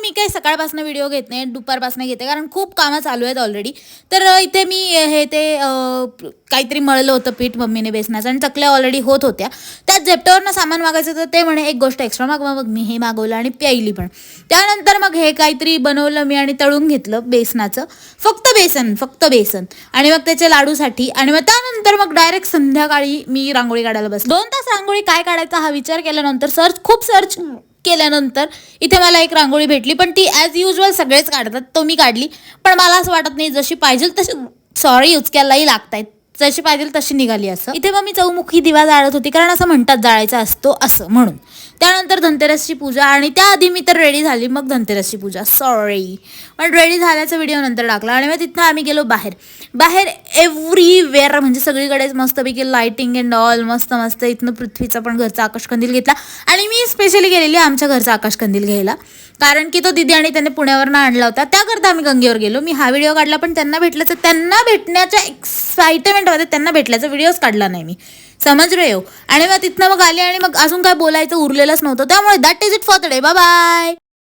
मी काही सकाळपासून व्हिडिओ घेत नाही, दुपारपासून घेते, कारण खूप कामं चालू आहेत ऑलरेडी. तर इथे मी काहीतरी मळलं होतं पीठ मम्मीने बेसनाचं, आणि चकल्या ऑलरेडी होत होत्या. त्यात झेप्टोवरनं सामान मागायचं तर ते म्हणे एक गोष्ट एक्स्ट्रा मागवा. मग मी हे मागवलं आणि प्यायली पण. त्यानंतर मग हे काहीतरी बनवलं मी आणि तळून घेतलं बेसनाचं, फक्त बेसन आणि मग त्याच्या लाडूसाठी. आणि मग त्यानंतर मग डायरेक्ट संध्याकाळी मी रांगोळी काढायला बसले. 2 तास रांगोळी काय काढायचा हा विचार केल्यानंतर खूप सर्च केल्यानंतर इथे मला एक रांगोळी भेटली, पण ती ॲज युजल सगळेच काढतात, तो मी काढली. पण मला असं वाटत नाही जशी पाहिजे तशी उचक्यालाही लागतायत, जशी पाहिजे तशी निघाली. असं इथे मग मी चौमुखी दिवा जाळत होती, कारण असं म्हणतात जाळायचा असतो असं म्हणून. त्यानंतर धनतेरसची पूजा, आणि त्याआधी मी तर रेडी झाली, मग धनतेरसची पूजा. पण रेडी झाल्याचा व्हिडिओ नंतर टाकला. आणि मग तिथनं आम्ही गेलो बाहेर एव्हरीवेअर, म्हणजे सगळीकडेच मस्तपैकी लाईटिंग अँड ऑल, मस्त. इथनं पृथ्वीचा पण घरचा आकाशकंदील घेतला, आणि मी स्पेशली गेलेली आमच्या घरचा आकाशकंदील घ्यायला, कारण की तो दिदी आणि त्याने पुण्यावरनं आणला होता. त्याकरता आम्ही गंगेवर गेलो. मी हा व्हिडिओ काढला, पण त्यांना भेटण्याच्या एक्साइटमेंटमध्ये त्यांना भेटल्याचा व्हिडिओच काढला नाही मी, समज रे हो. आणि मग तिथनं मग आले, आणि मग अजून काय बोलायचं उरलेलंच नव्हतं. त्यामुळे that is it for today. Bye bye.